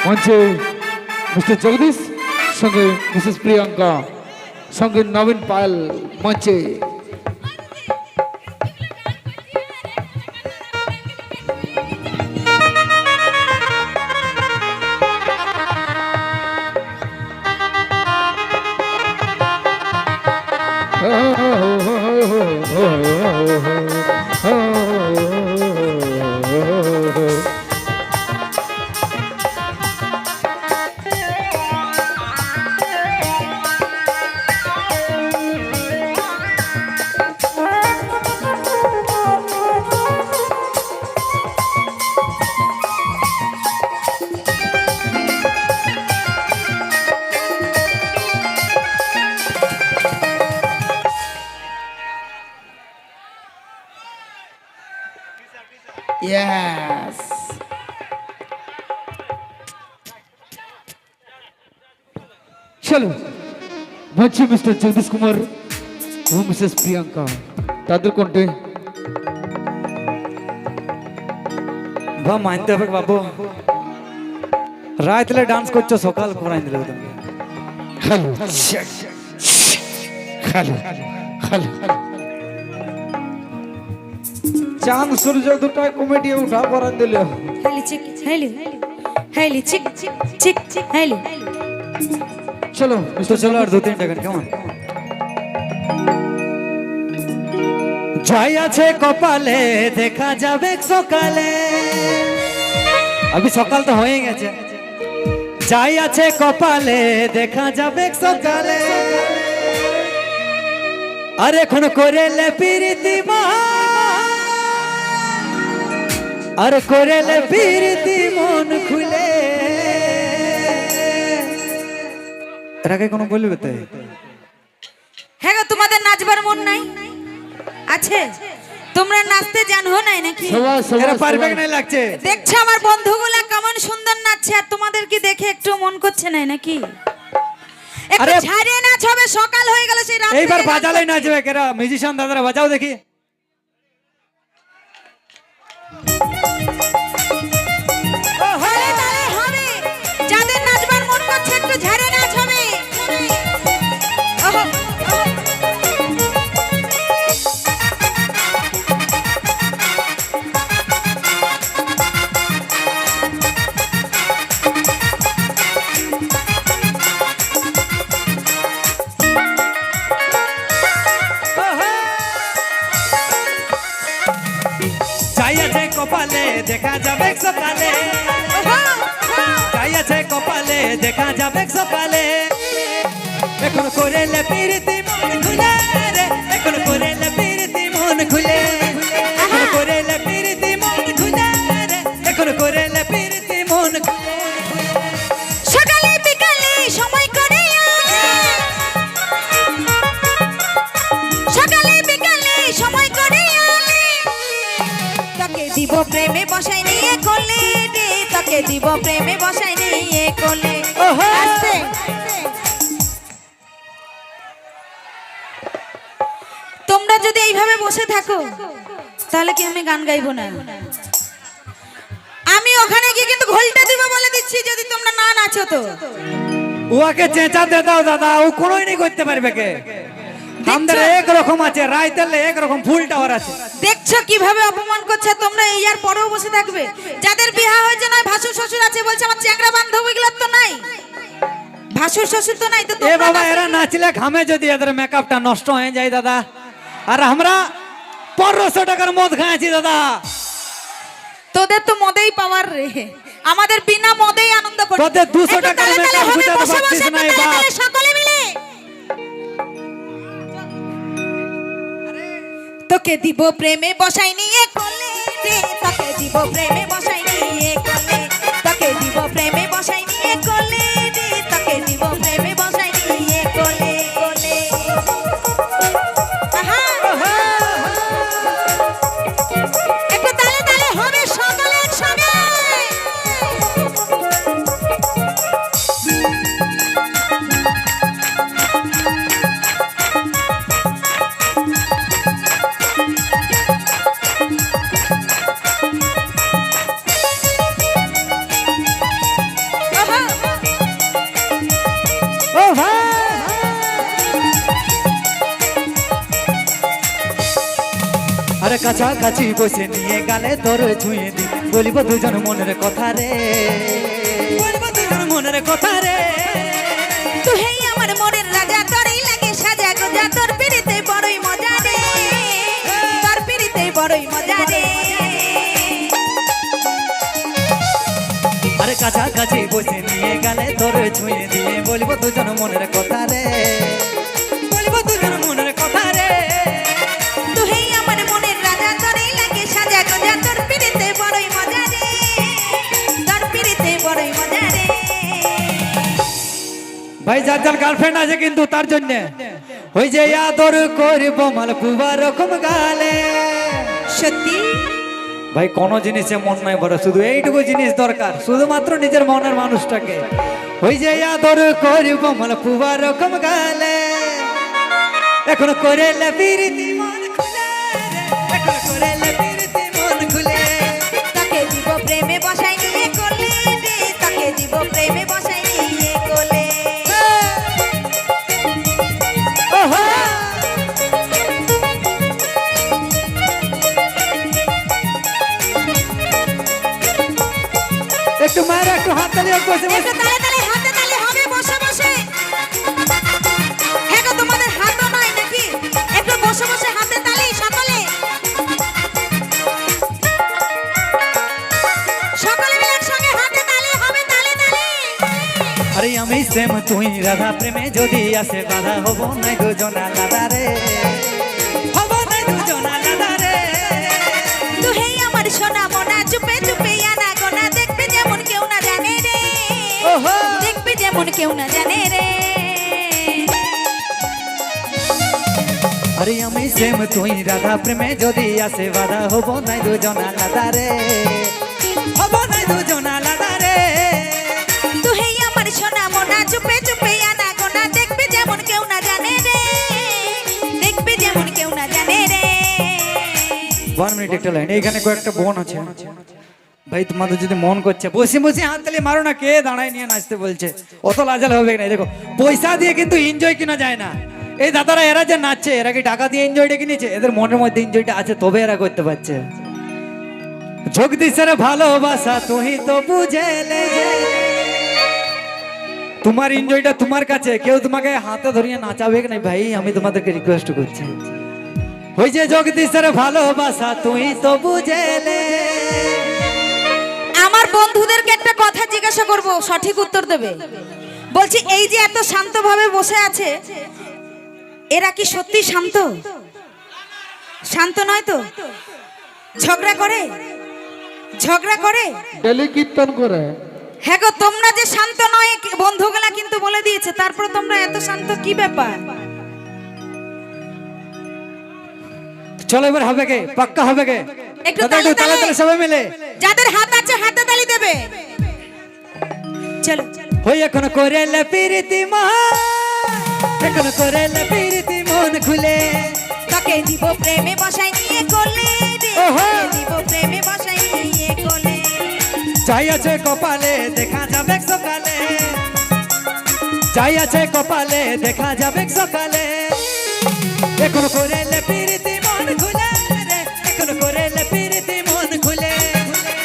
মঞ্চে মিস্টার জগদীশ সঙ্গে মিসেস প্রিয়াঙ্কা সঙ্গে নবীন পাল মঞ্চে। Yes. চলো মঞ্চে মিস্টার জগদীশ কুমার ও মিসেস প্রিয়াঙ্কা তাদের কণ্ঠে। বা মানতে হবে বাবু, রাতলে ডান্স করছো, সকাল করাই দিলে তুমি। হ্যালো হ্যালো হ্যালো চাঁদ সূর্য দুটাই কমেডি উঠা করান দিলে। হেলি চিক হেলি হেলি চিক চিক চিক হেলি। চলো তো চলো আর 2-3টা গান কেমন? জয় আছে কপালে দেখা যাবে সকালে। আবি সকাল তো হয়ে গেছে। যাই আছে কপালে দেখা যাবে সকালে। আর এখন করেলে প্রীতি মা, আর করেলে প্রীতি মন খুলে। এর আগে কোনো বলবে তো? হ্যাঁ গো, তোমাদের নাচবার মন নাই? আছে? তোমরা নাচতে জানো নাই নাকি? এরা পারবে না লাগছে। দেখছো আমার বন্ধুগুলা কেমন সুন্দর নাচছে, আর তোমাদের কি দেখে একটু মন করছে না নাকি? একটু ছাড়িয়ে নাচ হবে, সকাল হয়ে গেল সেই রাত। এইবার বাজালেই নাচবে কেরা? মিউজিশিয়ান দাদারা বাজাও দেখি। যাদের নাচবার মন করছে একটু ঝাড়ে নাচ হবে। যাই আছে কপালে দেখা যাবে সকালে। যাই আছে কপালে দেখা যাবে সকালে। এখন করেলে প্রীতি মন খুলে রে, এখন করেলে প্রীতি মন খুলে। এখন করেলে প্রীতি মন খুলে রে, এখন করেলে প্রীতি মন খুলে। সকালে বিকালে সময় করে, সকালে বিকালে সময় করে তাকে দিব প্রেমে বসাই নিয়ে কোলে রে, তাকে দিব প্রেমে বসাই নিয়ে কোলে। আস্তে তোমরা যদি এইভাবে বসে থাকো তাহলে কি আমি গান গাইবো না? আমি ওখানে গিয়ে কিন্তু ঘোলটা দিব বলে দিচ্ছি, যদি তোমরা না নাচো তো। ওকে চেঁচা দে দাও দাদা, ও কোনোই নেই করতে পারবে কে। আমাদের এক রকম আছে, রাইতেলে এক রকম ফুল টাওয়ার আছে। দেখছো কিভাবে অপমান করছে? তোমরা এই আর পরেও বসে থাকবে? যাদের বিয়ে হয়েছে নয় ভাসুর শ্বশুর আছে, বলছে আমার চ্যাংড়া বান্ধবী গুলো তো নাই, ভাসুর শ্বশুর তো নাই, তো এ বাবা এরা নাচলে ঘামে যদি এদের মেকআপটা নষ্ট হয়ে যায় দাদা। আর আমরা 1500 টাকার মদ খাইছি দাদা। তোদের তো মদেই পাওয়ার রে, আমাদের বিনা মদেই আনন্দ করতে। তোদের 200 টাকার মেকআপ গুটাতে পারছিস না এই বাপ। সকলে মিলে তোকে দিব প্রেমে বসাই নিয়ে কোলে রে, তোকে দিব প্রেমে বসাই নিয়ে কোলে, তোকে দিব প্রেমে বসাই নিয়ে কোলে রে, তোকে দিব প্রেমে বসাই নিয়ে কোলে কোলে। একটু তালে তালে হবে সকলে একসঙ্গে। কাছাকাছি বসে নিয়ে গালে তোর ছুঁয়ে দি বলিব দুজন মনের কথা রে, বলিব দুজন মনের কথা রে। তুই হেই আমার মনের রাজা, তোরই লাগে সাজা গোজা, তোর পিড়িতে বড়ই মজা রে, তোর পিড়িতে বড়ই মজা রে। আরে কাছাকাছি বসে নিয়ে গালে তোর ছুঁয়ে দিয়ে বলিব দুজন মনের কথা রে, বলিব দুজন মনের কথা রে। তুই হেই আমার মনের রাজা, তোরই লাগে সাজা গোজা, তোর পিড়িতে বড়ই মজা রে, তোর পিড়িতে বড়ই মজা রে। ভাই যার যার গার্লফ্রেন্ড আছে কিন্তু তার জন্য ওই যে আদর করব মালপুয়া রকম গালে। সত্যি ভাই কোনো জিনিসে মন নাই বড়, শুধু এইটুকু জিনিস দরকার, শুধুমাত্র নিজের মনের মানুষটাকে। ওই যে আদর করব মালপুয়া রকম গালে, এখন করে লেপিরিতি মন খুলে রে, এখন করে লেপিরিতি মন খুলে। তাকে দিব প্রেমে বসাই নিয়ে কোলে রে, তাকে দিব প্রেমে বসাই নিয়ে কোলে। ওহো একটু মায়ের একটু হাত তালিয়ে বসে বসে। একটু তালে তালে হাতে তালে হবে বসে বসে। হ্যাঁ গো, তোমাদের হাতও নাই নাকি? একটু বসে বসে হাতে তালি সকলে, সকলে মিলে একসঙ্গে হাতে তালি হবে, তালে তালি। আরে আমি সেম তুই রাধা, প্রেমে যদি আসে বাধা হব নাই দুজন আলাদা রে, হব নাই দুজন আলাদা রে। তুই হেই আমার সোনা মোনা, চুপে চুপে আনা গোনা, দেখবে যেমন কেউ না জানে রে, ওহো দেখবে যেমন কেউ না জানে রে। আরে আমি সেম তুই রাধা, প্রেমে যদি আসে বাধা হব নাই দুজন আলাদা রে, হব নাই দুজন আলাদা রে। তুই হেই আমার সোনা মোনা, চুপে চুপে আনা গোনা, দেখবে যেমন কেউ না জানে রে, দেখবে যেমন কেউ না জানে রে। 1 মিনিট একটা লাইন, এইখানে কয়েকটা বোন আছে ভাই, তোমাদের যদি মন করছে বসে বসে হাত তালি মারো না, কে দাঁড়ায় নিয়ে নাচতে বলছে, অত লাজাল হবে না। দেখো পয়সা দিয়ে কিন্তু এনজয় কিনা যায় না। এই দাদারা এরা যে নাচছে, এরা কি টাকা দিয়ে এনজয়টা কিনেছে? এদের মনের মধ্যে এনজয়টা আছে তবে এরা করতে পারছে। জগদীশের ভালোবাসা তুই তো বুঝেলে যে, তোমার এনজয়টা তোমার কাছে, কেউ তোমাকে হাতে ধরিয়ে নাচাবে না ভাই, আমি তোমাদেরকে রিকোয়েস্ট করছি। ওই যে জগদীশের ভালোবাসা তুই তো বুঝেলে। আমার বন্ধুদেরকে একটা কথা জিজ্ঞাসা করব, সঠিক উত্তর দেবে। বলছি এই যে এত শান্তভাবে বসে আছে, এরা কি সত্যি শান্ত? শান্ত নয় তো? ঝগড়া করে, ঝগড়া করে, ডেলি কীর্তন করে। হ্যাঁ গো, তোমরা যে শান্ত নয় বন্ধুগুলা কিন্তু বলে দিয়েছে, তারপর তোমরা এত শান্ত, কি ব্যাপার? চলো এবার হবে কে, পাক্কা হবে কে? একটু দাদা একটু তালে তালে সবাই মিলে। যাদের হাত আছে হাতে তালি দেবে। চলো ওই এখন করে লেপিরিতি মন, এখন করে লেপিরিতি মন খুলে। তাকে দিব প্রেমে বসাই নিয়ে কোলে রে, ওহো। তাকে দিব প্রেমে বসাই নিয়ে কোলে। চাই আছে কপালে দেখা যাবে সকালে, চাই আছে কপালে দেখা যাবে সকালে। এখন করে লেপিরিতি মন খুলে রে, এখন করে লেপিরিতি মন খুলে।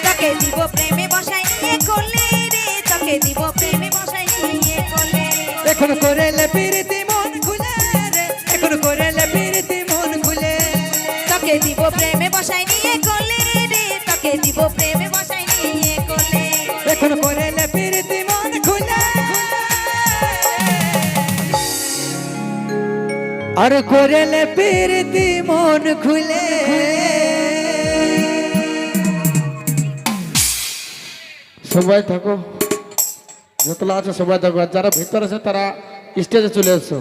তাকে দিব প্রেমে বসাই নিয়ে কোলে রে, তাকে দিব প্রেমে বসাই নিয়ে কোলে। এখন করে লেপিরিতি মন খুলে রে, এখন করে লেপিরিতি মন খুলে। তাকে দিব প্রেমে বসাই নিয়ে কোলে রে, তাকে দিব প্রেমে বসাই নিয়ে কোলে। এখন করে লেপিরিতি মন খুলে, আর করে লেপিরিতি মন খুলে। সবাই থাকো, যতলা আছে সবাই থাকো, আর যারা ভিতরে আছে তারা স্টেজে চলে এসো।